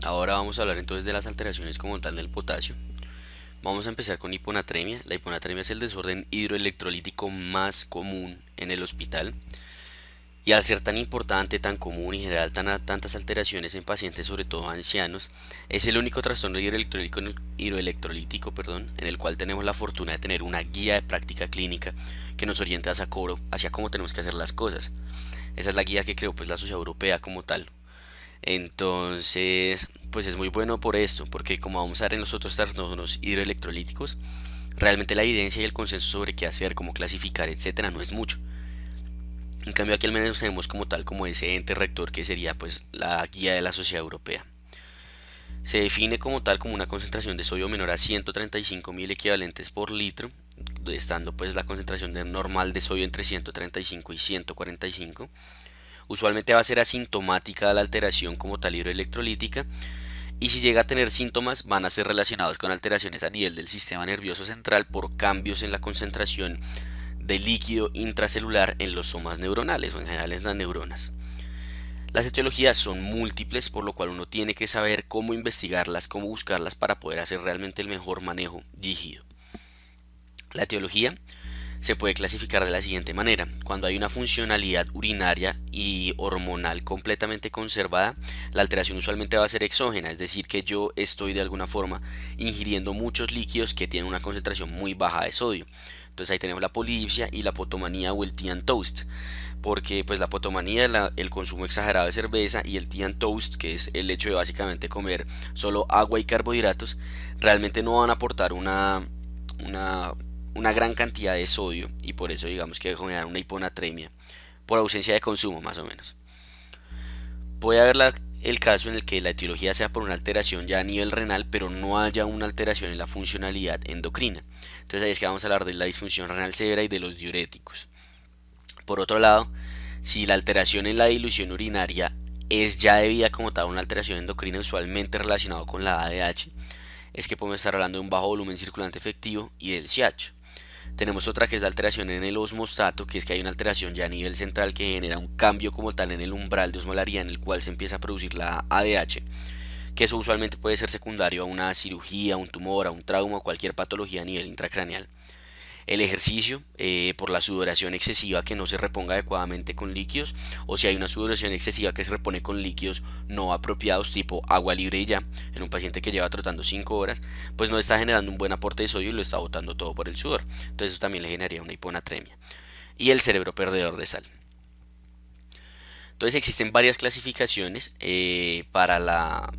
Ahora vamos a hablar entonces de las alteraciones como tal del potasio. Vamos a empezar con hiponatremia. La hiponatremia es el desorden hidroelectrolítico más común en el hospital. Y al ser tan importante, tan común y generar tantas alteraciones en pacientes, sobre todo ancianos, es el único trastorno hidroelectrolítico, en el cual tenemos la fortuna de tener una guía de práctica clínica que nos orienta hacia cómo tenemos que hacer las cosas. Esa es la guía que creó pues la Sociedad Europea como tal. Entonces, pues es muy bueno por esto, porque como vamos a ver en los otros trastornos hidroelectrolíticos, realmente la evidencia y el consenso sobre qué hacer, cómo clasificar, etcétera, no es mucho. En cambio aquí al menos tenemos como tal como ese ente rector que sería pues la guía de la Sociedad Europea. Se define como tal como una concentración de sodio menor a 135.000 equivalentes por litro, estando pues la concentración normal de sodio entre 135 y 145. Usualmente va a ser asintomática la alteración como tal hidroelectrolítica, y si llega a tener síntomas van a ser relacionados con alteraciones a nivel del sistema nervioso central por cambios en la concentración de líquido intracelular en los somas neuronales o en general en las neuronas. Las etiologías son múltiples, por lo cual uno tiene que saber cómo investigarlas, cómo buscarlas para poder hacer realmente el mejor manejo dirigido. La etiología se puede clasificar de la siguiente manera: cuando hay una funcionalidad urinaria y hormonal completamente conservada, la alteración usualmente va a ser exógena, es decir, que yo estoy de alguna forma ingiriendo muchos líquidos que tienen una concentración muy baja de sodio. Entonces ahí tenemos la polidipsia y la potomanía o el tea and toast, porque pues la potomanía es el consumo exagerado de cerveza, y el tea and toast, que es el hecho de básicamente comer solo agua y carbohidratos, realmente no van a aportar una, una gran cantidad de sodio, y por eso digamos que generar una hiponatremia por ausencia de consumo más o menos. Puede haber el caso en el que la etiología sea por una alteración ya a nivel renal, pero no haya una alteración en la funcionalidad endocrina. Entonces ahí es que vamos a hablar de la disfunción renal severa y de los diuréticos. Por otro lado, si la alteración en la dilución urinaria es ya debida como tal a una alteración endocrina usualmente relacionada con la ADH, es que podemos estar hablando de un bajo volumen circulante efectivo y del CH. Tenemos otra que es la alteración en el osmostato, que es que hay una alteración ya a nivel central que genera un cambio como tal en el umbral de osmolaridad en el cual se empieza a producir la ADH, que eso usualmente puede ser secundario a una cirugía, a un tumor, a un trauma o cualquier patología a nivel intracraneal. El ejercicio, por la sudoración excesiva que no se reponga adecuadamente con líquidos, o si hay una sudoración excesiva que se repone con líquidos no apropiados tipo agua libre y ya, en un paciente que lleva trotando 5 horas, pues no está generando un buen aporte de sodio y lo está botando todo por el sudor. Entonces eso también le generaría una hiponatremia. Y el cerebro perdedor de sal. Entonces existen varias clasificaciones para la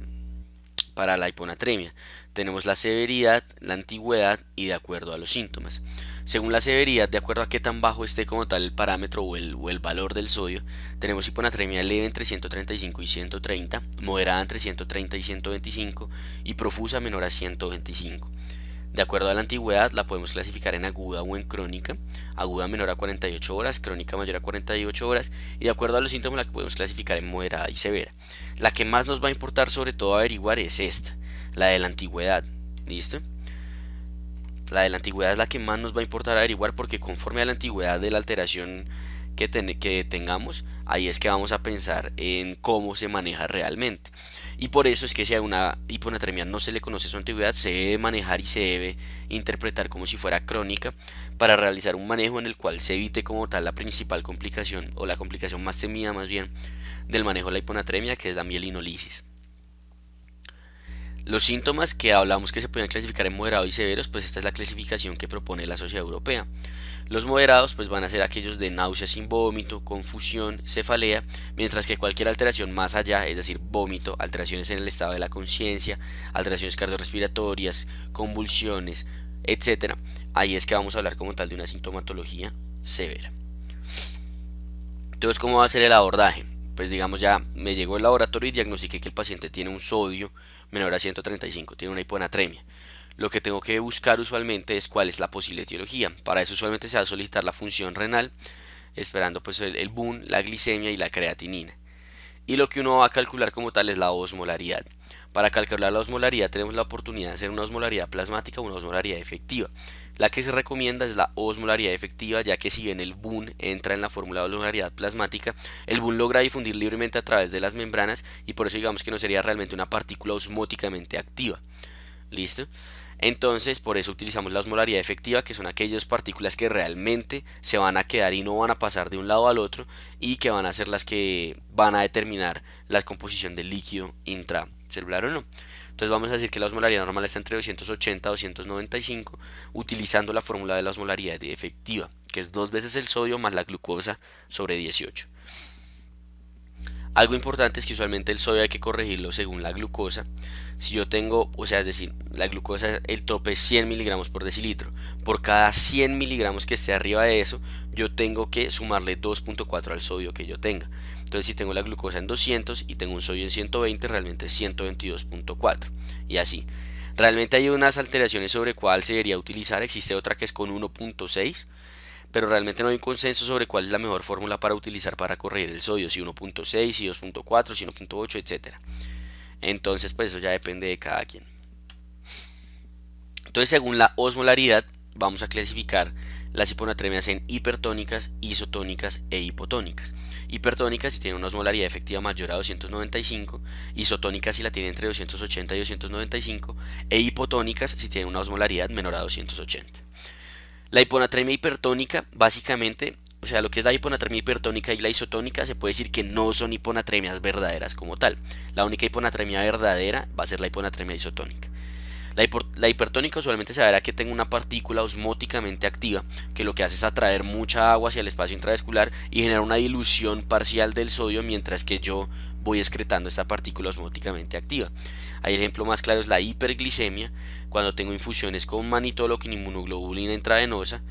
hiponatremia. Tenemos la severidad, la antigüedad y de acuerdo a los síntomas. Según la severidad, de acuerdo a qué tan bajo esté como tal el parámetro o el valor del sodio, tenemos hiponatremia leve entre 135 y 130, moderada entre 130 y 125 y profusa menor a 125. De acuerdo a la antigüedad, la podemos clasificar en aguda o en crónica. Aguda menor a 48 horas, crónica mayor a 48 horas, y de acuerdo a los síntomas la podemos clasificar en moderada y severa. La que más nos va a importar sobre todo averiguar es esta, la de la antigüedad. ¿Listo? La de la antigüedad es la que más nos va a importar averiguar, porque conforme a la antigüedad de la alteración que tengamos, ahí es que vamos a pensar en cómo se maneja realmente. Y por eso es que si a una hiponatremia no se le conoce su antigüedad, se debe manejar y se debe interpretar como si fuera crónica, para realizar un manejo en el cual se evite como tal la principal complicación, o la complicación más temida más bien, del manejo de la hiponatremia, que es la mielinolisis. Los síntomas que hablamos que se pueden clasificar en moderados y severos, pues esta es la clasificación que propone la Sociedad Europea. Los moderados pues van a ser aquellos de náusea sin vómito, confusión, cefalea, mientras que cualquier alteración más allá, es decir, vómito, alteraciones en el estado de la conciencia, alteraciones cardiorrespiratorias, convulsiones, etcétera, ahí es que vamos a hablar como tal de una sintomatología severa. Entonces, ¿cómo va a ser el abordaje? Pues digamos, ya me llegó el laboratorio y diagnostiqué que el paciente tiene un sodio menor a 135, tiene una hiponatremia. Lo que tengo que buscar usualmente es cuál es la posible etiología. Para eso usualmente se va a solicitar la función renal, esperando pues el BUN, la glicemia y la creatinina. Y lo que uno va a calcular como tal es la osmolaridad. Para calcular la osmolaridad tenemos la oportunidad de hacer una osmolaridad plasmática o una osmolaridad efectiva. La que se recomienda es la osmolaridad efectiva, ya que si bien el BUN entra en la fórmula de osmolaridad plasmática, el BUN logra difundir libremente a través de las membranas y por eso digamos que no sería realmente una partícula osmóticamente activa. ¿Listo? Entonces, por eso utilizamos la osmolaridad efectiva, que son aquellas partículas que realmente se van a quedar y no van a pasar de un lado al otro y que van a ser las que van a determinar la composición del líquido intracelular o no. Entonces vamos a decir que la osmolaridad normal está entre 280 y 295, utilizando la fórmula de la osmolaridad efectiva, que es 2 veces el sodio más la glucosa sobre 18. Algo importante es que usualmente el sodio hay que corregirlo según la glucosa. Si yo tengo, o sea, es decir, la glucosa, el tope es 100 miligramos por decilitro. Por cada 100 miligramos que esté arriba de eso, yo tengo que sumarle 2.4 al sodio que yo tenga. Entonces, si tengo la glucosa en 200 y tengo un sodio en 120, realmente es 122.4. Y así. Realmente hay unas alteraciones sobre cuál se debería utilizar. Existe otra que es con 1.6. Pero realmente no hay un consenso sobre cuál es la mejor fórmula para utilizar para corregir el sodio, si 1.6, si 2.4, si 1.8, etc. Entonces pues eso ya depende de cada quien. Entonces según la osmolaridad vamos a clasificar las hiponatremias en hipertónicas, isotónicas e hipotónicas. Hipertónicas si tienen una osmolaridad efectiva mayor a 295, isotónicas si la tienen entre 280 y 295 e hipotónicas si tienen una osmolaridad menor a 280. La hiponatremia hipertónica, básicamente, o sea, lo que es la hiponatremia hipertónica y la isotónica, se puede decir que no son hiponatremias verdaderas como tal. La única hiponatremia verdadera va a ser la hiponatremia isotónica. La hipertónica usualmente se verá que tenga una partícula osmóticamente activa, que lo que hace es atraer mucha agua hacia el espacio intravascular y generar una dilución parcial del sodio, mientras que yo voy excretando esta partícula osmóticamente activa. El ejemplo más claro es la hiperglicemia, cuando tengo infusiones con manitol, con inmunoglobulina intravenosa,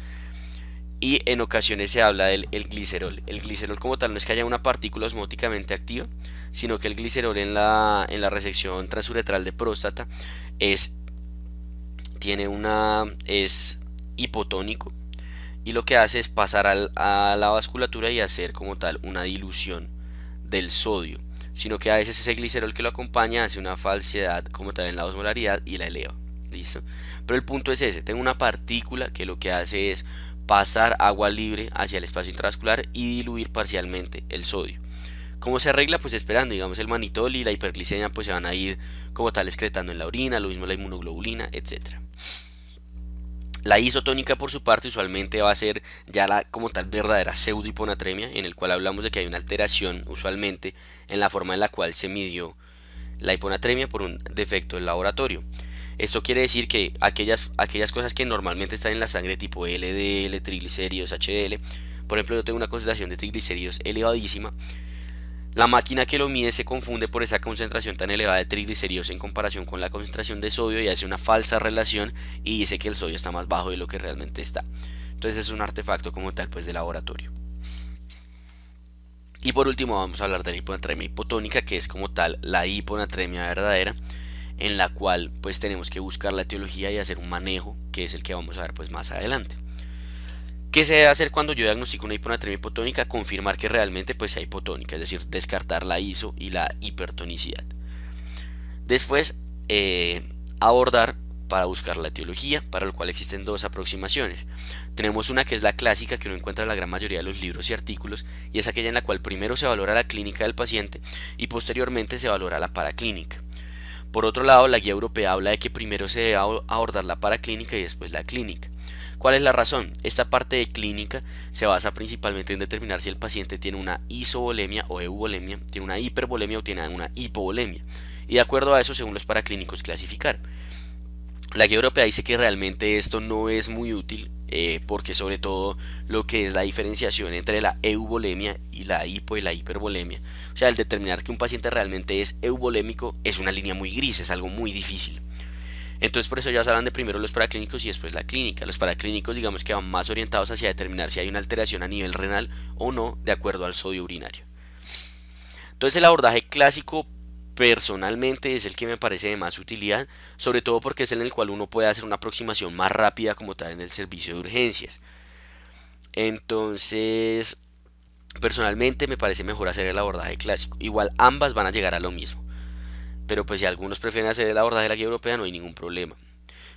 y en ocasiones se habla del glicerol. El glicerol como tal no es que haya una partícula osmóticamente activa, sino que el glicerol en la resección transuretral de próstata es hipotónico y lo que hace es pasar a la vasculatura y hacer como tal una dilución del sodio, sino que a veces ese glicerol que lo acompaña hace una falsedad como tal en la osmolaridad y la eleva. ¿Listo? Pero el punto es ese, tengo una partícula que lo que hace es pasar agua libre hacia el espacio intravascular y diluir parcialmente el sodio. ¿Cómo se arregla? Pues esperando, digamos, el manitol y la hiperglicemia pues se van a ir como tal excretando en la orina, lo mismo la inmunoglobulina, etc. La isotónica por su parte usualmente va a ser ya la como tal verdadera pseudohiponatremia, en el cual hablamos de que hay una alteración usualmente en la forma en la cual se midió la hiponatremia por un defecto del laboratorio. Esto quiere decir que aquellas cosas que normalmente están en la sangre tipo LDL, triglicéridos, HDL, por ejemplo yo tengo una concentración de triglicéridos elevadísima, la máquina que lo mide se confunde por esa concentración tan elevada de triglicéridos en comparación con la concentración de sodio y hace una falsa relación y dice que el sodio está más bajo de lo que realmente está. Entonces es un artefacto como tal pues de laboratorio. Y por último vamos a hablar de la hiponatremia hipotónica, que es como tal la hiponatremia verdadera, en la cual pues tenemos que buscar la etiología y hacer un manejo, que es el que vamos a ver pues más adelante. ¿Qué se debe hacer cuando yo diagnostico una hiponatremia hipotónica? Confirmar que realmente pues sea hipotónica, es decir, descartar la iso y la hipertonicidad. Después abordar para buscar la etiología, para lo cual existen dos aproximaciones. Tenemos una que es la clásica, que uno encuentra en la gran mayoría de los libros y artículos, y es aquella en la cual primero se valora la clínica del paciente y posteriormente se valora la paraclínica. Por otro lado, la guía europea habla de que primero se debe abordar la paraclínica y después la clínica. ¿Cuál es la razón? Esta parte de clínica se basa principalmente en determinar si el paciente tiene una isovolemia o euvolemia, tiene una hipervolemia o tiene una hipovolemia, y de acuerdo a eso, según los paraclínicos, clasificar. La guía europea dice que realmente esto no es muy útil porque sobre todo lo que es la diferenciación entre la euvolemia y la hipo y la hipervolemia, o sea, el determinar que un paciente realmente es euvolémico es una línea muy gris, es algo muy difícil. Entonces por eso ya se hablan de primero los paraclínicos y después la clínica. Los paraclínicos digamos que van más orientados hacia determinar si hay una alteración a nivel renal o no de acuerdo al sodio urinario. Entonces el abordaje clásico personalmente es el que me parece de más utilidad, sobre todo porque es en el cual uno puede hacer una aproximación más rápida como tal en el servicio de urgencias. Entonces personalmente me parece mejor hacer el abordaje clásico. Igual ambas van a llegar a lo mismo, pero pues si algunos prefieren hacer el abordaje de la guía europea no hay ningún problema.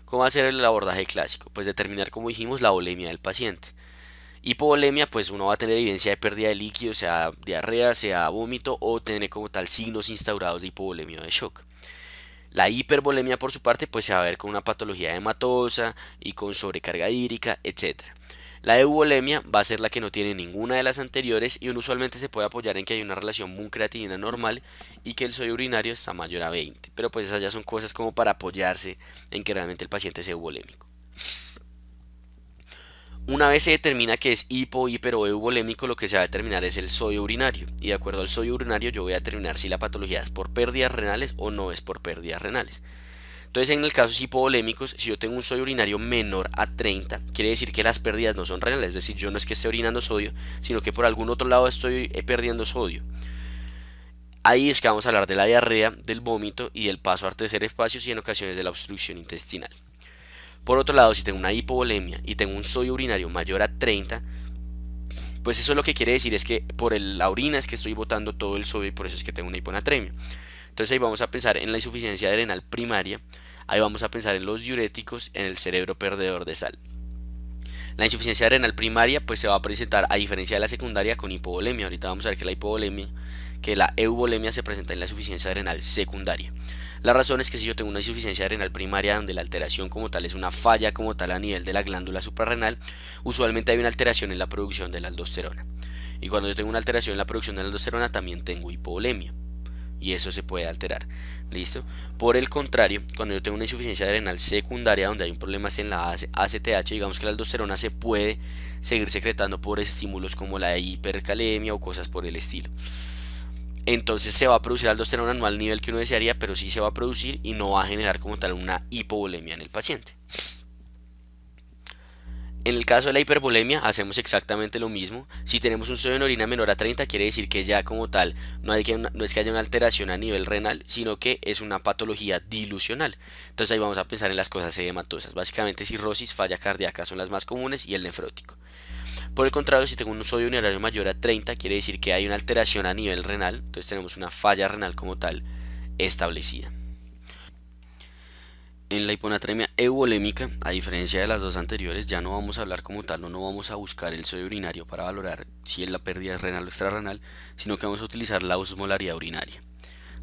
¿Cómo va a ser el abordaje clásico? Pues determinar, como dijimos, la volemia del paciente. Hipovolemia, pues uno va a tener evidencia de pérdida de líquido, sea diarrea, sea vómito o tener como tal signos instaurados de hipovolemia o de shock. La hipervolemia por su parte pues se va a ver con una patología hematosa y con sobrecarga hídrica, etc. La euvolemia va a ser la que no tiene ninguna de las anteriores y uno usualmente se puede apoyar en que hay una relación BUN-creatinina normal y que el sodio urinario está mayor a 20, pero pues esas ya son cosas como para apoyarse en que realmente el paciente es euvolémico. Una vez se determina que es hipo, hiper o euvolémico, lo que se va a determinar es el sodio urinario. Y de acuerdo al sodio urinario yo voy a determinar si la patología es por pérdidas renales o no es por pérdidas renales. Entonces en el caso hipovolémicos, si yo tengo un sodio urinario menor a 30, quiere decir que las pérdidas no son renales. Es decir, yo no es que esté orinando sodio, sino que por algún otro lado estoy perdiendo sodio. Ahí es que vamos a hablar de la diarrea, del vómito y del paso a tercer espacio y en ocasiones de la obstrucción intestinal. Por otro lado, si tengo una hipovolemia y tengo un sodio urinario mayor a 30, pues eso lo que quiere decir es que por la orina es que estoy botando todo el sodio y por eso es que tengo una hiponatremia. Entonces ahí vamos a pensar en la insuficiencia renal primaria, ahí vamos a pensar en los diuréticos, en el cerebro perdedor de sal. La insuficiencia renal primaria pues se va a presentar a diferencia de la secundaria con hipovolemia. Ahorita vamos a ver que la euvolemia se presenta en la insuficiencia renal secundaria. La razón es que si yo tengo una insuficiencia renal primaria donde la alteración como tal es una falla como tal a nivel de la glándula suprarrenal, usualmente hay una alteración en la producción de la aldosterona. Y cuando yo tengo una alteración en la producción de la aldosterona también tengo hipovolemia. Y eso se puede alterar. ¿Listo? Por el contrario, cuando yo tengo una insuficiencia renal secundaria donde hay un problema en la ACTH, digamos que la aldosterona se puede seguir secretando por estímulos como la hipercalemia o cosas por el estilo. Entonces se va a producir aldosterona no al nivel que uno desearía, pero sí se va a producir y no va a generar como tal una hipovolemia en el paciente. En el caso de la hipervolemia hacemos exactamente lo mismo. Si tenemos un sodio en orina menor a 30 quiere decir que ya como tal no es que haya una alteración a nivel renal, sino que es una patología dilucional. Entonces ahí vamos a pensar en las cosas edematosas. Básicamente cirrosis, falla cardíaca son las más comunes y el nefrótico. Por el contrario, si tengo un sodio urinario mayor a 30 quiere decir que hay una alteración a nivel renal, entonces tenemos una falla renal como tal establecida. En la hiponatremia euvolémica, a diferencia de las dos anteriores, ya no vamos a hablar como tal, no vamos a buscar el sodio urinario para valorar si la pérdida es renal o extrarrenal, sino que vamos a utilizar la osmolaridad urinaria.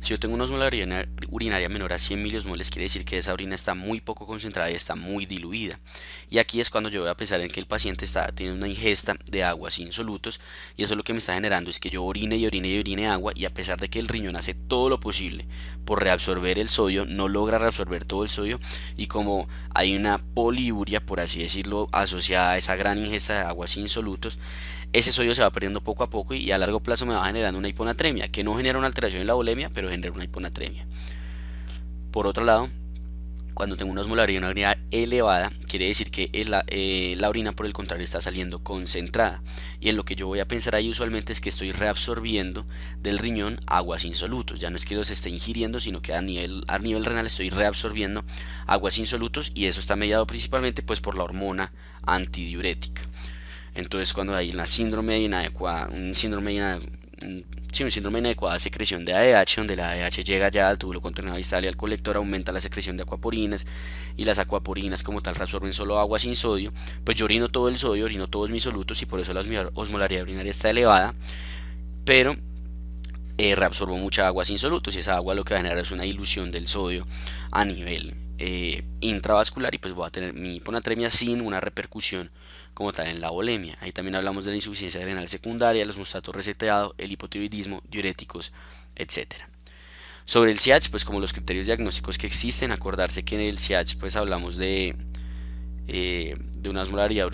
Si yo tengo una osmolaridad urinaria menor a 100 miliosmoles, quiere decir que esa orina está muy poco concentrada y está muy diluida. Y aquí es cuando yo voy a pensar en que el paciente tiene una ingesta de aguas insolutos, y eso lo que me está generando es que yo orine y orine y orine agua, y a pesar de que el riñón hace todo lo posible por reabsorber el sodio, no logra reabsorber todo el sodio, y como hay una poliuria, por así decirlo, asociada a esa gran ingesta de aguas insolutos, ese sodio se va perdiendo poco a poco y a largo plazo me va generando una hiponatremia, que no genera una alteración en la volemia, pero genera una hiponatremia. Por otro lado, cuando tengo una osmolaridad elevada, quiere decir que la orina por el contrario está saliendo concentrada. Y en lo que yo voy a pensar ahí usualmente es que estoy reabsorbiendo del riñón aguas insolutos. Ya no es que los esté ingiriendo, sino que a nivel renal estoy reabsorbiendo aguas insolutos, y eso está mediado principalmente pues por la hormona antidiurética. Entonces cuando hay un síndrome de inadecuada secreción de ADH, donde la ADH llega ya al túbulo contornado distal y al colector, aumenta la secreción de acuaporinas, y las acuaporinas como tal reabsorben solo agua sin sodio, pues yo orino todo el sodio, orino todos mis solutos, y por eso la osmolaridad urinaria está elevada, pero reabsorbo mucha agua sin solutos, y esa agua lo que va a generar es una dilución del sodio a nivel intravascular, y pues voy a tener mi hiponatremia sin una repercusión como tal en la volemia. Ahí también hablamos de la insuficiencia renal secundaria, los mostatos reseteados, el hipotiroidismo, diuréticos, etc. Sobre el SIACH, pues como los criterios diagnósticos que existen, acordarse que en el SIACH pues hablamos de una osmolaridad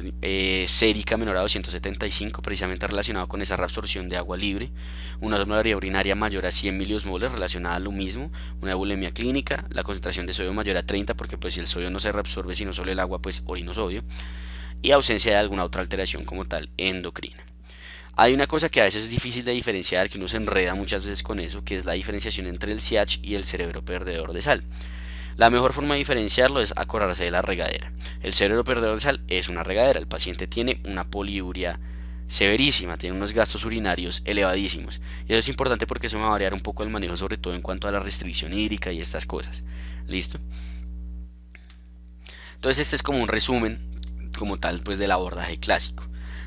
sérica menor a 275, precisamente relacionado con esa reabsorción de agua libre, una osmolaridad urinaria mayor a 100 miliosmoles relacionada a lo mismo, una bulimia clínica, la concentración de sodio mayor a 30, porque pues si el sodio no se reabsorbe sino solo el agua, pues orino sodio, y ausencia de alguna otra alteración como tal endocrina. Hay una cosa que a veces es difícil de diferenciar, que uno se enreda muchas veces con eso, que es la diferenciación entre el SIACH y el cerebro perdedor de sal. La mejor forma de diferenciarlo es acordarse de la regadera. El cerebro perdedor de sal es una regadera, el paciente tiene una poliuria severísima, tiene unos gastos urinarios elevadísimos, y eso es importante porque eso me va a variar un poco el manejo, sobre todo en cuanto a la restricción hídrica y estas cosas. ¿Listo? Entonces este es como un resumen como tal pues del abordaje clásico.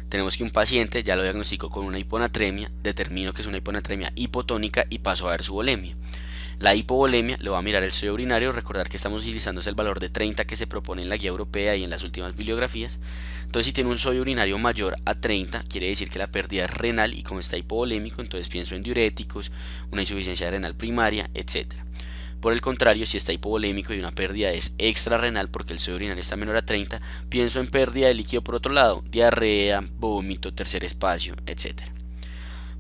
Tenemos que un paciente ya lo diagnosticó con una hiponatremia, determino que es una hiponatremia hipotónica y paso a ver su volemia. La hipovolemia, le va a mirar el sodio urinario, recordar que estamos utilizando el valor de 30 que se propone en la guía europea y en las últimas bibliografías. Entonces si tiene un sodio urinario mayor a 30, quiere decir que la pérdida es renal y como está hipovolémico, entonces pienso en diuréticos, una insuficiencia renal primaria, etc. Por el contrario, si está hipovolémico y una pérdida es extrarrenal porque el sodio urinario está menor a 30, pienso en pérdida de líquido por otro lado, diarrea, vómito, tercer espacio, etc.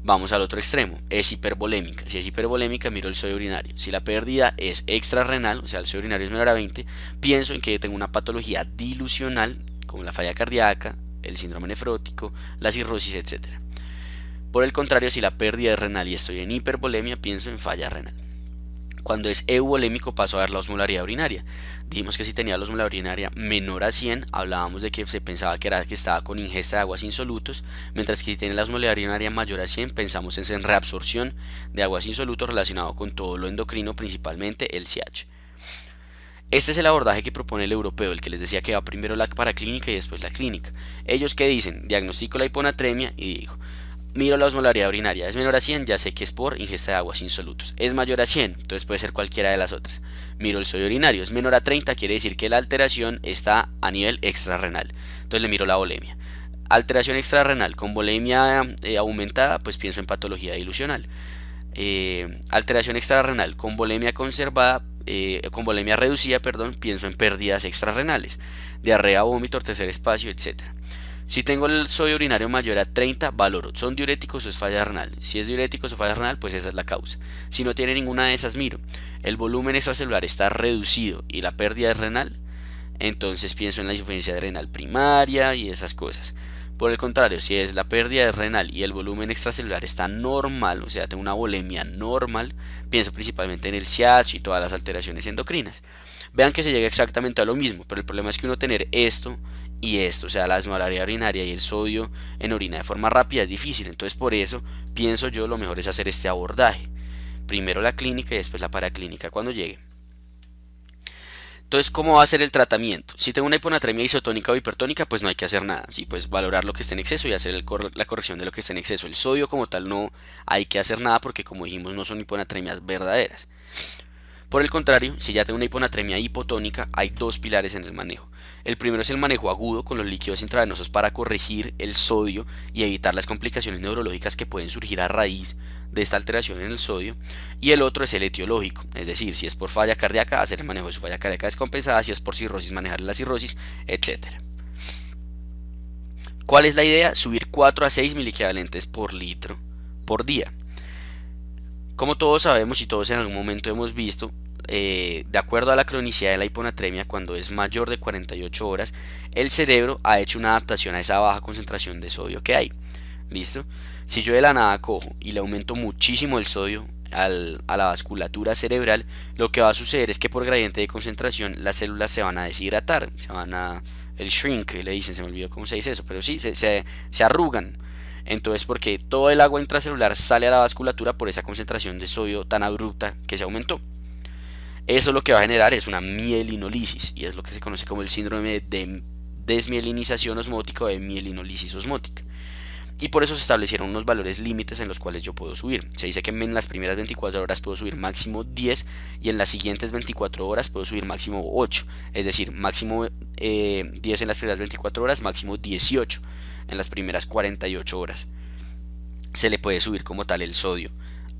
Vamos al otro extremo, es hipervolémica. Si es hipervolémica, miro el sodio urinario. Si la pérdida es extrarrenal, o sea, el sodio urinario es menor a 20, pienso en que tengo una patología dilucional, como la falla cardíaca, el síndrome nefrótico, la cirrosis, etc. Por el contrario, si la pérdida es renal y estoy en hipervolemia, pienso en falla renal. Cuando es euvolémico paso a ver la osmolaridad urinaria. Dijimos que si tenía la osmolaridad urinaria menor a 100, hablábamos de que se pensaba que estaba con ingesta de aguas insolutos, mientras que si tiene la osmolaridad urinaria mayor a 100, pensamos en reabsorción de aguas insolutos relacionado con todo lo endocrino, principalmente el CH. Este es el abordaje que propone el europeo, el que les decía que va primero la paraclínica y después la clínica. Ellos que dicen, diagnostico la hiponatremia y digo, miro la osmolaridad urinaria, es menor a 100, ya sé que es por ingesta de aguas insolutos. Es mayor a 100, entonces puede ser cualquiera de las otras. Miro el sodio urinario, es menor a 30, quiere decir que la alteración está a nivel extrarrenal. Entonces le miro la volemia. Alteración extrarrenal con volemia aumentada, pues pienso en patología dilucional. Alteración extrarrenal con volemia conservada, con volemia reducida, perdón, pienso en pérdidas extrarrenales, diarrea, vómito, tercer espacio, etc. Si tengo el sodio urinario mayor a 30, valoro, ¿son diuréticos o es falla renal? Si es diuréticos o falla renal, pues esa es la causa. Si no tiene ninguna de esas, miro, el volumen extracelular está reducido y la pérdida es renal, entonces pienso en la insuficiencia renal primaria y esas cosas. Por el contrario, si es la pérdida es renal y el volumen extracelular está normal, o sea, tengo una volemia normal, pienso principalmente en el CH y todas las alteraciones endocrinas. Vean que se llega exactamente a lo mismo, pero el problema es que uno tener esto y esto, o sea, la osmolaridad urinaria y el sodio en orina de forma rápida es difícil. Entonces por eso pienso yo lo mejor es hacer este abordaje. Primero la clínica y después la paraclínica cuando llegue. Entonces, ¿cómo va a ser el tratamiento? Si tengo una hiponatremia isotónica o hipertónica, pues no hay que hacer nada. Sí, pues valorar lo que esté en exceso y hacer la corrección de lo que esté en exceso. El sodio como tal no hay que hacer nada porque como dijimos no son hiponatremias verdaderas. Por el contrario, si ya tengo una hiponatremia hipotónica, hay dos pilares en el manejo. El primero es el manejo agudo con los líquidos intravenosos para corregir el sodio y evitar las complicaciones neurológicas que pueden surgir a raíz de esta alteración en el sodio. Y el otro es el etiológico, es decir, si es por falla cardíaca, hacer el manejo de su falla cardíaca descompensada, si es por cirrosis, manejar la cirrosis, etc. ¿Cuál es la idea? Subir 4 a 6 miliequivalentes por litro por día. Como todos sabemos y todos en algún momento hemos visto, de acuerdo a la cronicidad de la hiponatremia, cuando es mayor de 48 horas, el cerebro ha hecho una adaptación a esa baja concentración de sodio que hay. ¿Listo? Si yo de la nada cojo y le aumento muchísimo el sodio a la vasculatura cerebral, lo que va a suceder es que por gradiente de concentración las células se van a deshidratar, el shrink, le dicen, se me olvidó cómo se dice eso, pero sí, se arrugan. Entonces, porque todo el agua intracelular sale a la vasculatura por esa concentración de sodio tan abrupta que se aumentó. Eso lo que va a generar es una mielinolisis y es lo que se conoce como el síndrome de desmielinización osmótica o de mielinolisis osmótica. Y por eso se establecieron unos valores límites en los cuales yo puedo subir. Se dice que en las primeras 24 horas puedo subir máximo 10 y en las siguientes 24 horas puedo subir máximo 8. Es decir, máximo 10 en las primeras 24 horas, máximo 18 en las primeras 48 horas. Se le puede subir como tal el sodio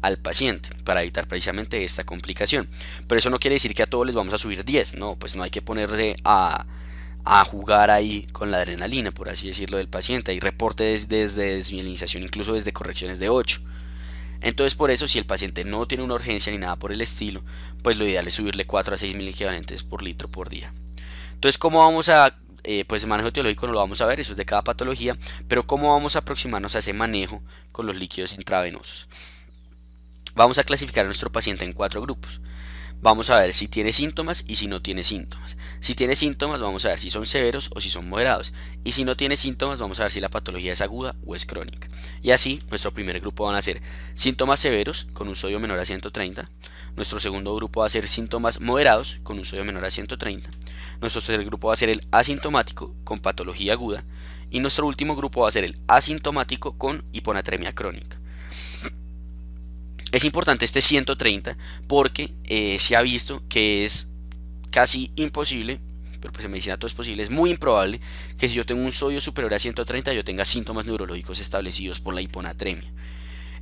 al paciente para evitar precisamente esta complicación. Pero eso no quiere decir que a todos les vamos a subir 10, no, pues no hay que ponerse a jugar ahí con la adrenalina, por así decirlo, del paciente. Hay reportes desde desmielinización, incluso desde correcciones de 8. Entonces por eso si el paciente no tiene una urgencia ni nada por el estilo, pues lo ideal es subirle 4 a 6 miliequivalentes por litro por día. Entonces, ¿cómo vamos a pues el manejo etiológico no lo vamos a ver, eso es de cada patología, pero cómo vamos a aproximarnos a ese manejo con los líquidos intravenosos? Vamos a clasificar a nuestro paciente en 4 grupos. vamos a ver si tiene síntomas y si no tiene síntomas. Si tiene síntomas, vamos a ver si son severos o si son moderados. Y si no tiene síntomas, vamos a ver si la patología es aguda o es crónica. Y así, nuestro primer grupo van a ser síntomas severos con un sodio menor a 130. Nuestro segundo grupo va a ser síntomas moderados con un sodio menor a 130. Nuestro tercer grupo va a ser el asintomático con patología aguda. Y nuestro último grupo va a ser el asintomático con hiponatremia crónica. Es importante este 130 porque se ha visto que es casi imposible, pero pues en medicina todo es posible, es muy improbable que si yo tengo un sodio superior a 130 yo tenga síntomas neurológicos establecidos por la hiponatremia.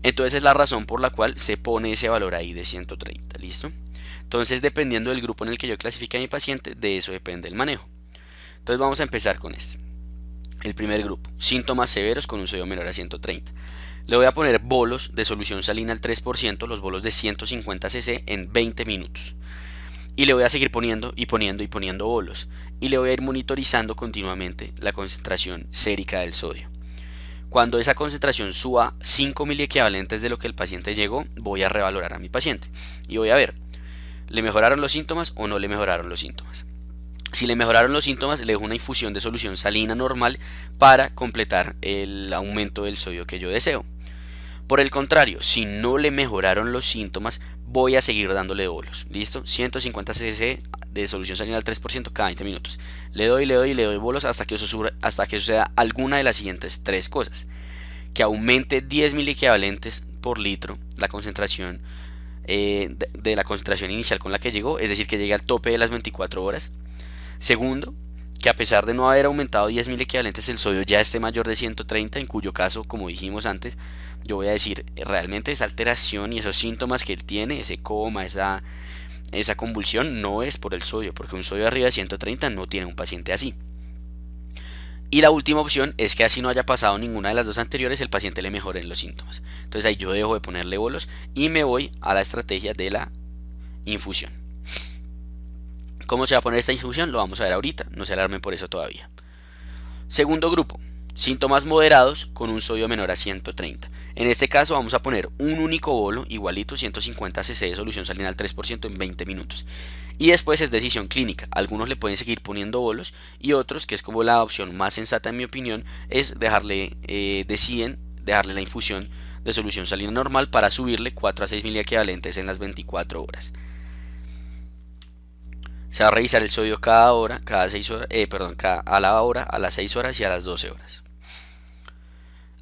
Entonces es la razón por la cual se pone ese valor ahí de 130, ¿listo? Entonces dependiendo del grupo en el que yo clasifique a mi paciente, de eso depende el manejo. Entonces vamos a empezar con este. El primer grupo, síntomas severos con un sodio menor a 130. Le voy a poner bolos de solución salina al 3%, los bolos de 150 cc en 20 minutos. Y le voy a seguir poniendo y poniendo y poniendo bolos. Y le voy a ir monitorizando continuamente la concentración sérica del sodio. Cuando esa concentración suba 5 miliequivalentes de lo que el paciente llegó, voy a revalorar a mi paciente. Y voy a ver, ¿le mejoraron los síntomas o no le mejoraron los síntomas? Si le mejoraron los síntomas, le dejo una infusión de solución salina normal para completar el aumento del sodio que yo deseo. Por el contrario, si no le mejoraron los síntomas, voy a seguir dándole bolos. ¿Listo? 150 cc de solución salina al 3% cada 20 minutos. Le doy bolos hasta que suceda alguna de las siguientes tres cosas. Que aumente 10 miliequivalentes por litro la concentración de la concentración inicial con la que llegó, es decir, que llegue al tope de las 24 horas. Segundo, que a pesar de no haber aumentado 10 miliequivalentes el sodio ya esté mayor de 130, en cuyo caso, como dijimos antes, yo voy a decir, realmente esa alteración y esos síntomas que él tiene, ese coma, esa convulsión, no es por el sodio, porque un sodio arriba de 130 no tiene un paciente así. Y la última opción es que así no haya pasado ninguna de las dos anteriores, el paciente le mejoren los síntomas. Entonces ahí yo dejo de ponerle bolos y me voy a la estrategia de la infusión. ¿Cómo se va a poner esta infusión? Lo vamos a ver ahorita, no se alarmen por eso todavía. Segundo grupo, síntomas moderados con un sodio menor a 130. En este caso vamos a poner un único bolo, igualito, 150 cc de solución salina al 3% en 20 minutos. Y después es decisión clínica. Algunos le pueden seguir poniendo bolos y otros, que es como la opción más sensata en mi opinión, es deciden dejarle la infusión de solución salina normal para subirle 4 a 6 miliequivalentes en las 24 horas. Se va a revisar el sodio cada hora, a la hora, a las 6 horas y a las 12 horas.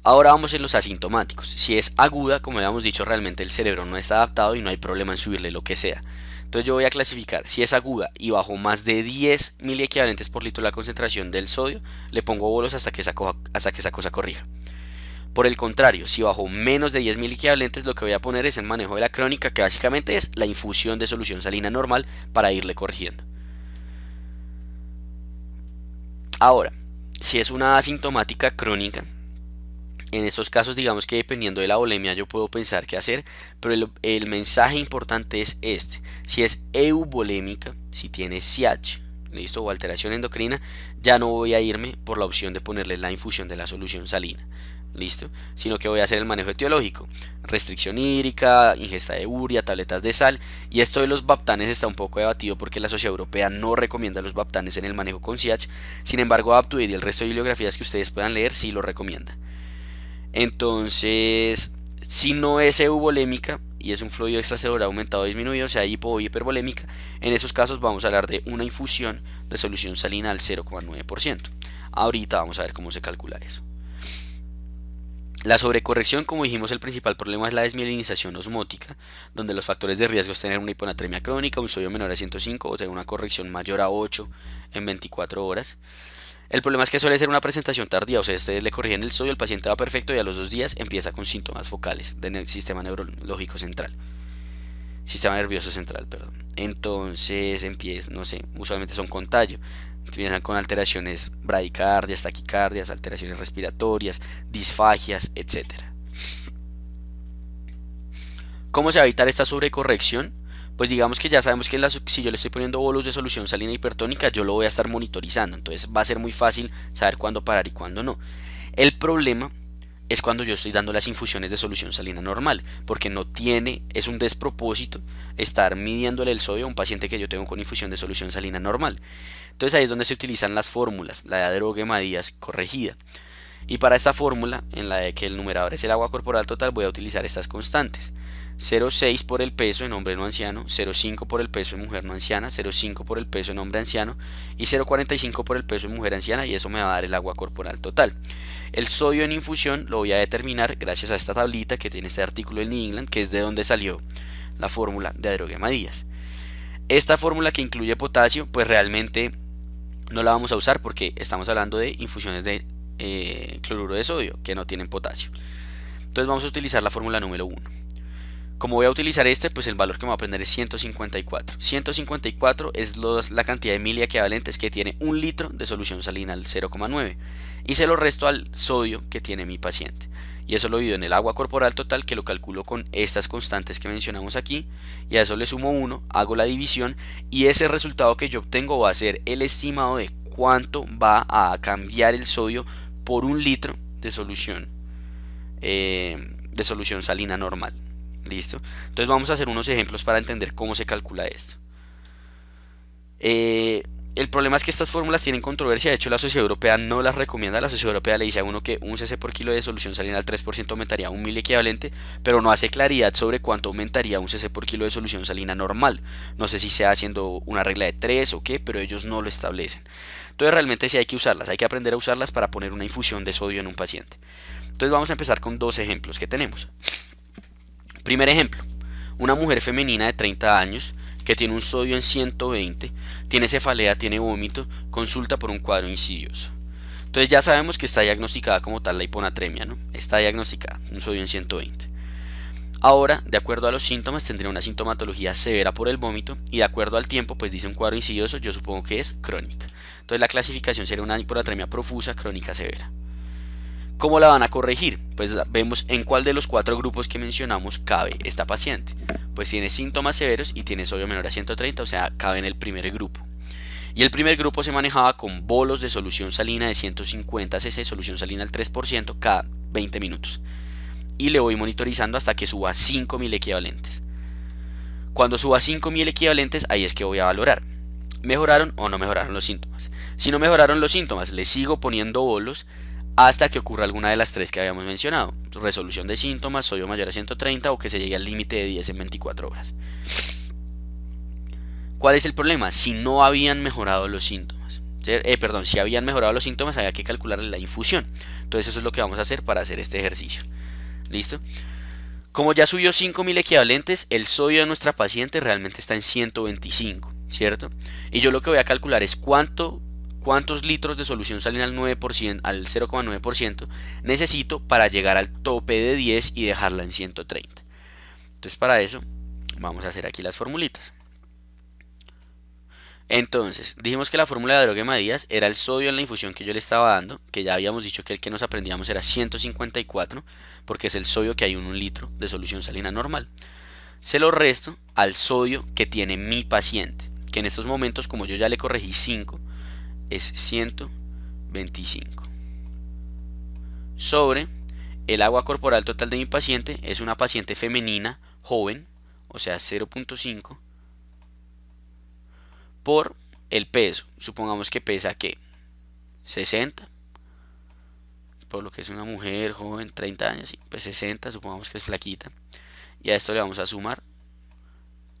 Ahora vamos en los asintomáticos. Si es aguda, como habíamos dicho, realmente el cerebro no está adaptado y no hay problema en subirle lo que sea. Entonces yo voy a clasificar, si es aguda y bajo más de 10 miliequivalentes por litro la concentración del sodio, le pongo bolos hasta que esa cosa corrija. Por el contrario, si bajo menos de 10 miliequivalentes, lo que voy a poner es el manejo de la crónica, que básicamente es la infusión de solución salina normal para irle corrigiendo. Ahora, si es una asintomática crónica, en estos casos digamos que dependiendo de la volemia yo puedo pensar qué hacer, pero el mensaje importante es este. Si es euvolémica, si tiene SIACH, listo, o alteración endocrina, ya no voy a irme por la opción de ponerle la infusión de la solución salina, listo, sino que voy a hacer el manejo etiológico, restricción hídrica, ingesta de urea, tabletas de sal. Y esto de los baptanes está un poco debatido porque la Sociedad Europea no recomienda los baptanes en el manejo con SIACH. Sin embargo, Aptuit y el resto de bibliografías que ustedes puedan leer sí lo recomienda. Entonces, si no es euvolémica y es un fluido extracelular aumentado o disminuido, o sea hipo o hipervolémica, en esos casos vamos a hablar de una infusión de solución salina al 0,9%. Ahorita vamos a ver cómo se calcula eso. La sobrecorrección, como dijimos, el principal problema es la desmielinización osmótica, donde los factores de riesgo es tener una hiponatremia crónica, un sodio menor a 105 o tener una corrección mayor a 8 en 24 horas. El problema es que suele ser una presentación tardía, o sea, ustedes le corrigen el sodio, el paciente va perfecto y a los 2 días empieza con síntomas focales del sistema neurológico central. Sistema nervioso central, perdón. Entonces empieza, no sé, usualmente son contagio. Empiezan con alteraciones bradicardias, taquicardias, alteraciones respiratorias, disfagias, etc. ¿Cómo se va a evitar esta sobrecorrección? Pues digamos que ya sabemos que si yo le estoy poniendo bolos de solución salina hipertónica, yo lo voy a estar monitorizando. Entonces va a ser muy fácil saber cuándo parar y cuándo no. El problema es cuando yo estoy dando las infusiones de solución salina normal, porque es un despropósito estar midiéndole el sodio a un paciente que yo tengo con infusión de solución salina normal. Entonces ahí es donde se utilizan las fórmulas, la de Droge-Madías corregida. Y para esta fórmula, en la de que el numerador es el agua corporal total, voy a utilizar estas constantes. 0,6 por el peso en hombre no anciano, 0,5 por el peso en mujer no anciana, 0,5 por el peso en hombre anciano y 0,45 por el peso en mujer anciana, y eso me va a dar el agua corporal total. El sodio en infusión lo voy a determinar gracias a esta tablita que tiene este artículo del New England, que es de donde salió la fórmula de Droge-Madías. Esta fórmula que incluye potasio, pues realmente no la vamos a usar porque estamos hablando de infusiones de cloruro de sodio que no tienen potasio. Entonces vamos a utilizar la fórmula número 1. Como voy a utilizar pues el valor que me va a aprender es 154. 154 es la cantidad de miliequivalentes que tiene un litro de solución salina al 0,9 y se lo resto al sodio que tiene mi paciente. Y eso lo divido en el agua corporal total, que lo calculo con estas constantes que mencionamos aquí, y a eso le sumo 1, hago la división y ese resultado que yo obtengo va a ser el estimado de cuánto va a cambiar el sodio por un litro de solución salina normal. Listo. Entonces vamos a hacer unos ejemplos para entender cómo se calcula esto. El problema es que estas fórmulas tienen controversia. De hecho, la Sociedad Europea no las recomienda. La Sociedad Europea le dice a uno que un cc por kilo de solución salina al 3% aumentaría un miliequivalente, pero no hace claridad sobre cuánto aumentaría un cc por kilo de solución salina normal. No sé si sea haciendo una regla de 3 o qué, pero ellos no lo establecen. Entonces realmente sí hay que usarlas, hay que aprender a usarlas para poner una infusión de sodio en un paciente. Entonces vamos a empezar con dos ejemplos que tenemos. Primer ejemplo, una mujer femenina de 30 años que tiene un sodio en 120, tiene cefalea, tiene vómito, consulta por un cuadro insidioso. Entonces ya sabemos que está diagnosticada como tal la hiponatremia, ¿no? Está diagnosticada, un sodio en 120. Ahora, de acuerdo a los síntomas, tendría una sintomatología severa por el vómito y de acuerdo al tiempo, pues dice un cuadro insidioso, yo supongo que es crónica. Entonces la clasificación sería una hiponatremia profusa crónica severa. ¿Cómo la van a corregir? Pues vemos en cuál de los 4 grupos que mencionamos cabe esta paciente. Pues tiene síntomas severos y tiene sodio menor a 130, o sea, cabe en el primer grupo. Y el primer grupo se manejaba con bolos de solución salina de 150 cc, solución salina al 3% cada 20 minutos. Y le voy monitorizando hasta que suba 5.000 equivalentes. Cuando suba 5.000 equivalentes, ahí es que voy a valorar. ¿Mejoraron o no mejoraron los síntomas? Si no mejoraron los síntomas, le sigo poniendo bolos hasta que ocurra alguna de las 3 que habíamos mencionado: resolución de síntomas, sodio mayor a 130 o que se llegue al límite de 10 en 24 horas. ¿Cuál es el problema? Si no habían mejorado los síntomas, si habían mejorado los síntomas, había que calcular la infusión. Entonces eso es lo que vamos a hacer para hacer este ejercicio. ¿Listo? Como ya subió 5.000 equivalentes, el sodio de nuestra paciente realmente está en 125, ¿cierto? Y yo lo que voy a calcular es cuántos litros de solución salina al 9%, al 0,9% necesito para llegar al tope de 10 y dejarla en 130. Entonces para eso vamos a hacer aquí las formulitas. Entonces dijimos que la fórmula de Droge-Madías era el sodio en la infusión que yo le estaba dando, que ya habíamos dicho que el que nos aprendíamos era 154, porque es el sodio que hay en un litro de solución salina normal. Se lo resto al sodio que tiene mi paciente, que en estos momentos, como yo ya le corregí 5, es 125, sobre el agua corporal total de mi paciente. Es una paciente femenina joven, o sea 0.5 por el peso. Supongamos que pesa que 60, por lo que es una mujer joven, 30 años, pues 60, supongamos que es flaquita, y a esto le vamos a sumar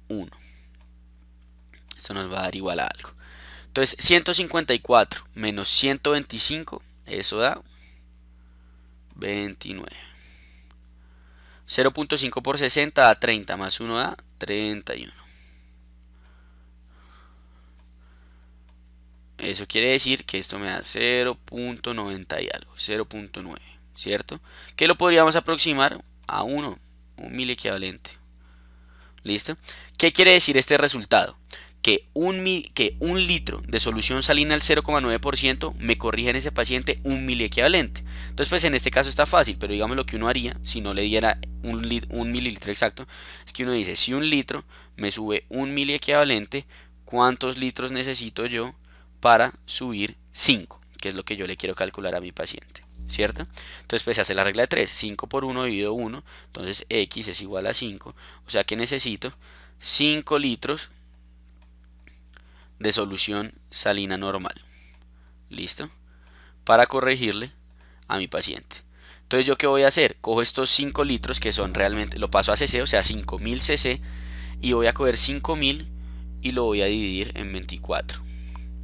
1. Esto nos va a dar igual a algo. Entonces 154 menos 125, eso da 29. 0.5 por 60 da 30, más 1 da 31. Eso quiere decir que esto me da 0.90 y algo, 0.9, ¿cierto? Que lo podríamos aproximar a un miliequivalente. ¿Listo? ¿Qué quiere decir este resultado? Que un litro de solución salina al 0,9% me corrige en ese paciente un miliequivalente. Entonces pues en este caso está fácil, pero digamos lo que uno haría si no le diera un mililitro exacto, es que uno dice: si un litro me sube un miliequivalente, ¿cuántos litros necesito yo para subir 5? Que es lo que yo le quiero calcular a mi paciente. ¿cierto? Entonces pues se hace la regla de 3, 5 por 1 dividido 1, entonces x es igual a 5, o sea que necesito 5 litros de solución salina normal, ¿listo? Para corregirle a mi paciente. Entonces yo qué voy a hacer, cojo estos 5 litros que son realmente, lo paso a cc, o sea 5000 cc, y voy a coger 5000 y lo voy a dividir en 24,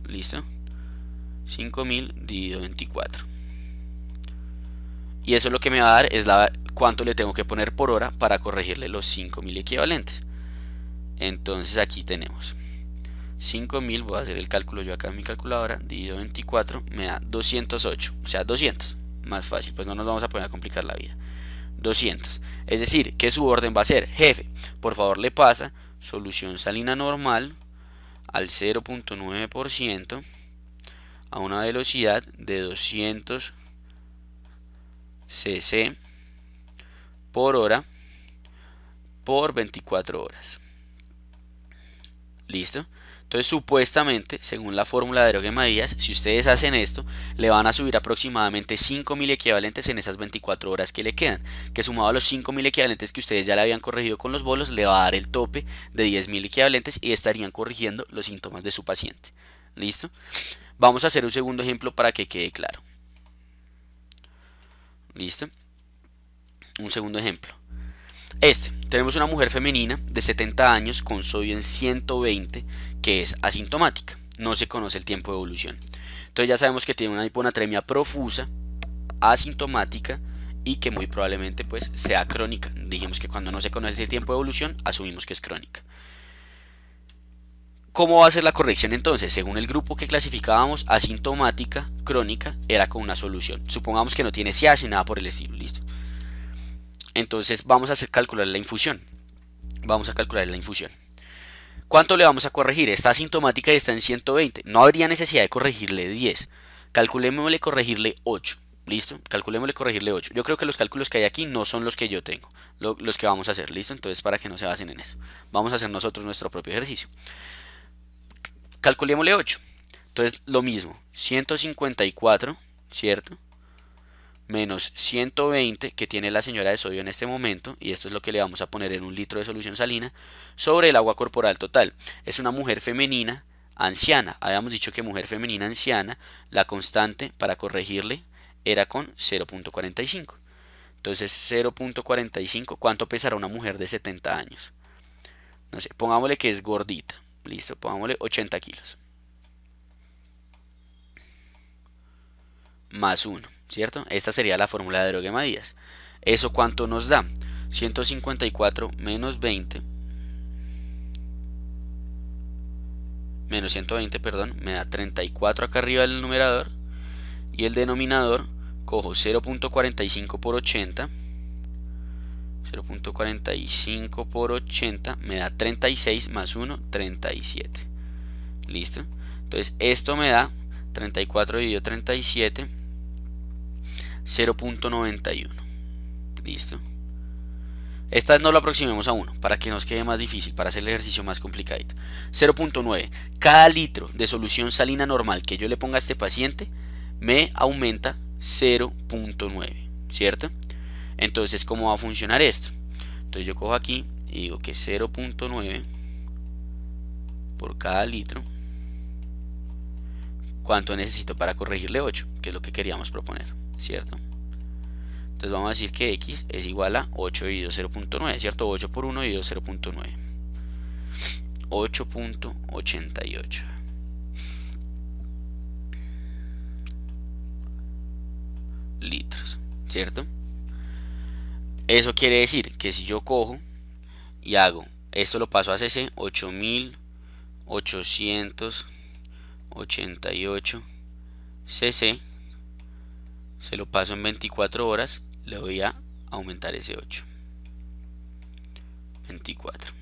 ¿listo? 5000 dividido 24. Y eso lo que me va a dar es cuánto le tengo que poner por hora para corregirle los 5000 equivalentes. Entonces aquí tenemos 5000, voy a hacer el cálculo yo acá en mi calculadora, dividido 24, me da 208, o sea 200, más fácil, pues no nos vamos a poner a complicar la vida. 200, es decir, que su orden va a ser, jefe, por favor le pasa solución salina normal al 0.9% a una velocidad de 200 cc por hora por 24 horas. ¿Listo? Entonces supuestamente, según la fórmula de Droguet-Marías, si ustedes hacen esto, le van a subir aproximadamente 5000 equivalentes en esas 24 horas que le quedan, que sumado a los 5000 equivalentes que ustedes ya le habían corregido con los bolos, le va a dar el tope de 10000 equivalentes y estarían corrigiendo los síntomas de su paciente. ¿Listo? Vamos a hacer un segundo ejemplo para que quede claro. ¿Listo? Un segundo ejemplo. Tenemos una mujer femenina de 70 años con sodio en 120 que es asintomática, no se conoce el tiempo de evolución. Entonces ya sabemos que tiene una hiponatremia profusa, asintomática y que muy probablemente pues sea crónica. Dijimos que cuando no se conoce el tiempo de evolución asumimos que es crónica. ¿Cómo va a ser la corrección entonces? Según el grupo que clasificábamos, asintomática, crónica, era con una solución. Supongamos que no tiene SIAS ni nada por el estilo, listo. Entonces vamos a calcular la infusión. Vamos a calcular la infusión. ¿Cuánto le vamos a corregir? Está asintomática y está en 120. No habría necesidad de corregirle 10. Calculémosle corregirle 8. ¿Listo? Calculémosle corregirle 8. Yo creo que los cálculos que hay aquí no son los que yo tengo. Los que vamos a hacer. ¿Listo? Entonces para que no se basen en eso. Vamos a hacer nosotros nuestro propio ejercicio. Calculémosle 8. Entonces lo mismo. 154, ¿cierto? Menos 120 que tiene la señora de sodio en este momento, y esto es lo que le vamos a poner en un litro de solución salina, sobre el agua corporal total. Es una mujer femenina anciana. Habíamos dicho que mujer femenina anciana, la constante para corregirle era con 0.45. Entonces 0.45, ¿cuánto pesará una mujer de 70 años? No sé, pongámosle que es gordita. Listo, pongámosle 80 kilos. Más 1. ¿Cierto? Esta sería la fórmula de Droguet-Marías. ¿Eso cuánto nos da? 154 menos 20 menos 120, perdón, me da 34 acá arriba del numerador, y el denominador cojo 0.45 por 80, 0.45 por 80 me da 36 más 1, 37. ¿Listo? Entonces esto me da 34 dividido 37, 0.91. ¿Listo? Esta no lo aproximemos a 1 para que nos quede más difícil, para hacer el ejercicio más complicadito. 0.9. Cada litro de solución salina normal que yo le ponga a este paciente me aumenta 0.9, ¿cierto? Entonces, ¿cómo va a funcionar esto? Entonces yo cojo aquí y digo que 0.9 por cada litro. ¿Cuánto necesito para corregirle 8? Que es lo que queríamos proponer, ¿cierto? Entonces vamos a decir que x es igual a 8 dividido 0.9, ¿cierto? 8 por 1 dividido 0.9. 8.88. litros, ¿cierto? Eso quiere decir que si yo cojo y hago, esto lo paso a cc, 8888 cc, se lo paso en 24 horas, le voy a aumentar ese 8. 24.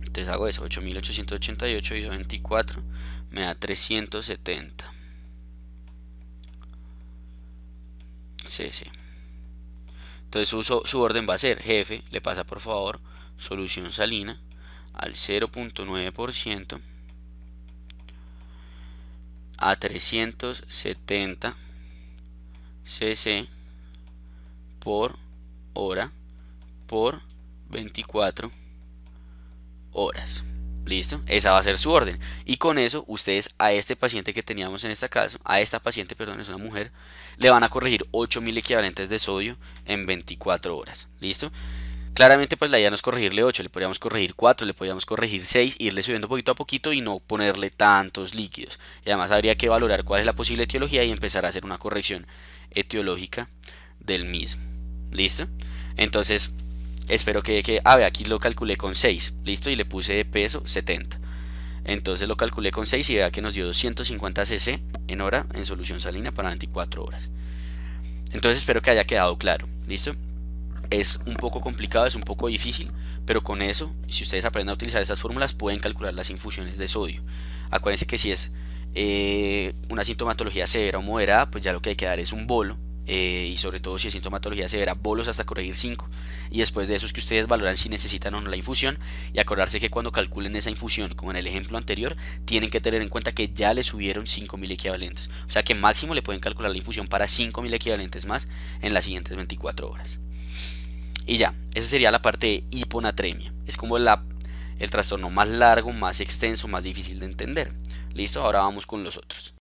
Entonces hago eso, 8888 dividido 24 me da 370 cc. Entonces su orden va a ser, jefe, le pasa por favor solución salina al 0.9% a 370 cc por hora por 24 horas. Listo, esa va a ser su orden. Y con eso ustedes a este paciente que teníamos en este caso, a esta paciente, perdón, es una mujer, le van a corregir 8000 equivalentes de sodio en 24 horas. Listo. Claramente pues la idea no es corregirle 8, le podríamos corregir 4, le podríamos corregir 6, irle subiendo poquito a poquito y no ponerle tantos líquidos. Y además habría que valorar cuál es la posible etiología y empezar a hacer una corrección etiológica del mismo. ¿Listo? Entonces, espero vea, aquí lo calculé con 6, ¿listo? Y le puse de peso 70. Entonces lo calculé con 6 y vea que nos dio 250 cc en hora en solución salina para 24 horas. Entonces espero que haya quedado claro, ¿listo? Es un poco complicado, es un poco difícil, pero con eso, si ustedes aprenden a utilizar estas fórmulas, pueden calcular las infusiones de sodio. Acuérdense que si es una sintomatología severa o moderada, pues ya lo que hay que dar es un bolo, y sobre todo si es sintomatología severa, bolos hasta corregir 5, y después de eso es que ustedes valoran si necesitan o no la infusión, y acordarse que cuando calculen esa infusión, como en el ejemplo anterior, tienen que tener en cuenta que ya le subieron 5000 equivalentes, o sea que máximo le pueden calcular la infusión para 5000 equivalentes más en las siguientes 24 horas. Y ya, esa sería la parte de hiponatremia. Es como el trastorno más largo, más extenso, más difícil de entender. ¿Listo? Ahora vamos con los otros.